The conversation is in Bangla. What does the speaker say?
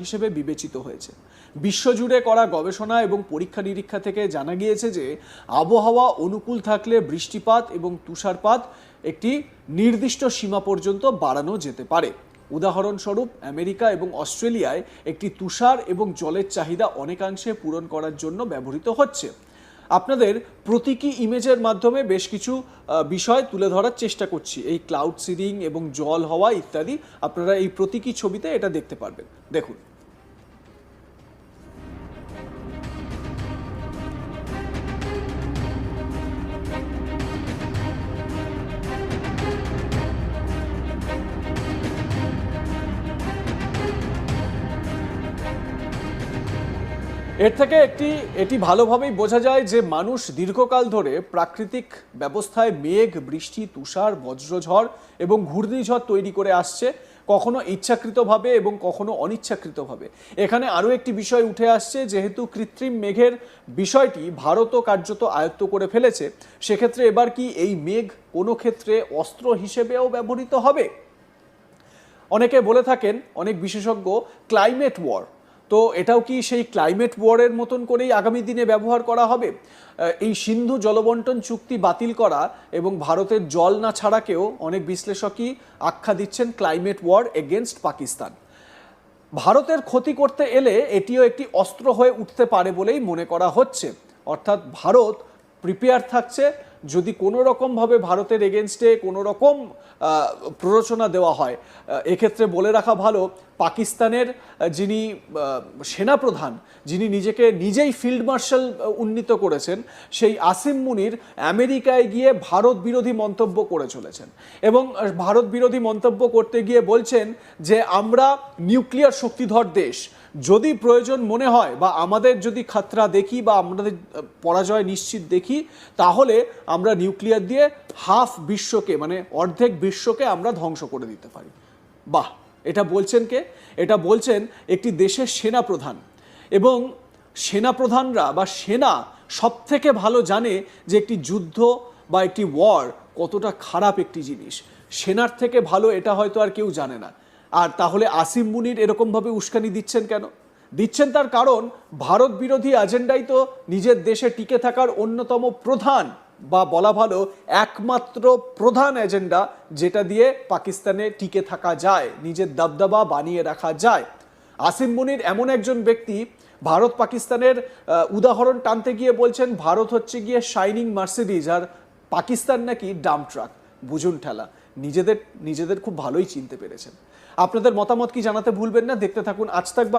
হিসেবে বিবেচিত হয়েছে। বিশ্বজুড়ে করা গবেষণা এবং পরীক্ষা নিরীক্ষা থেকে জানা গিয়েছে যে আবহাওয়া অনুকূল থাকলে বৃষ্টিপাত এবং তুষারপাত একটি নির্দিষ্ট সীমা পর্যন্ত বাড়ানো যেতে পারে। উদাহরণস্বরূপ আমেরিকা এবং অস্ট্রেলিয়ায় একটি তুষার এবং জলের চাহিদা অনেকাংশে পূরণ করার জন্য ব্যবহৃত হচ্ছে। আপনাদের প্রতীকী ইমেজের মাধ্যমে বেশ কিছু বিষয় তুলে ধরার চেষ্টা করছি। এই ক্লাউড সিডিং এবং জল হওয়া ইত্যাদি আপনারা এই প্রতীকী ছবিতে এটা দেখতে পারবেন। দেখুন, এর থেকে এটি ভালোভাবেই বোঝা যায় যে মানুষ দীর্ঘকাল ধরে প্রাকৃতিক ব্যবস্থায় মেঘ, বৃষ্টি, তুষার, বজ্রঝড় এবং ঘূর্ণিঝড় তৈরি করে আসছে, কখনো ইচ্ছাকৃতভাবে এবং কখনো অনিচ্ছাকৃতভাবে। এখানে আরও একটি বিষয় উঠে আসছে, যেহেতু কৃত্রিম মেঘের বিষয়টি ভারতও কার্যত আয়ত্ত করে ফেলেছে, সেক্ষেত্রে এবার কি এই মেঘ কোনো ক্ষেত্রে অস্ত্র হিসেবেও ব্যবহৃত হবে? অনেকে বলে থাকেন, অনেক বিশেষজ্ঞ, ক্লাইমেট ওয়ার। তো এটাও কি সেই ক্লাইমেট ওয়ারের মতন করেই আগামী দিনে ব্যবহার করা হবে? এই সিন্ধু জলবন্টন চুক্তি বাতিল করা এবং ভারতের জল না ছাড়াকেও অনেক বিশ্লেষকই আখ্যা দিচ্ছেন ক্লাইমেট ওয়ার এগেনস্ট পাকিস্তান। ভারতের ক্ষতি করতে এলে এটিও একটি অস্ত্র হয়ে উঠতে পারে বলেই মনে করা হচ্ছে। অর্থাৎ ভারত প্রিপেয়ার থাকছে, যদি কোনো রকমভাবে ভারতের এগেনস্টে কোনো রকম প্ররোচনা দেওয়া হয়। এক্ষেত্রে বলে রাখা ভালো, পাকিস্তানের যিনি সেনাপ্রধান, যিনি নিজেকে নিজেই ফিল্ড মার্শাল উন্নীত করেছেন, সেই আসিম মুনির আমেরিকায় গিয়ে ভারত বিরোধী মন্তব্য করে চলেছেন এবং ভারত বিরোধী মন্তব্য করতে গিয়ে বলছেন যে আমরা নিউক্লিয়ার শক্তিধর দেশ, যদি প্রয়োজন মনে হয় বা আমাদের যদি খাতরা দেখি বা আমাদের পরাজয় নিশ্চিত দেখি, তাহলে আমরা নিউক্লিয়ার দিয়ে হাফ বিশ্বকে, মানে অর্ধেক বিশ্বকে আমরা ধ্বংস করে দিতে পারি। বাহ! এটা বলছেন কে? এটা বলছেন একটি দেশের সেনাপ্রধান। এবং সেনাপ্রধানরা বা সেনা সব থেকে ভালো জানে যে একটি যুদ্ধ বা একটি ওয়ার কতটা খারাপ একটি জিনিস। সেনার থেকে ভালো এটা হয়তো আর কেউ জানে না। আর তাহলে আসিম মুনির এরকমভাবে উস্কানি দিচ্ছেন কেন? দিচ্ছেন তার কারণ, ভারত বিরোধী এজেন্ডাই তো নিজের দেশে টিকে থাকার অন্যতম প্রধান, বা বলা ভালো একমাত্র প্রধান এজেন্ডা, যেটা দিয়ে পাকিস্তানে টিকে থাকা যায়, নিজের দাবদাবা বানিয়ে রাখা যায়। আসিম মুনির এমন একজন ব্যক্তি, ভারত পাকিস্তানের উদাহরণ টানতে গিয়ে বলছেন ভারত হচ্ছে গিয়ে শাইনিং মার্সিডিজ আর পাকিস্তান নাকি ডাম্প ট্রাক। বুঝুন ঠেলা, নিজেদের খুব ভালোই চিনতে পেরেছেন। আপনাদের মতামত কি জানাতে ভুলবেন না। দেখতে থাকুন আজ তাক।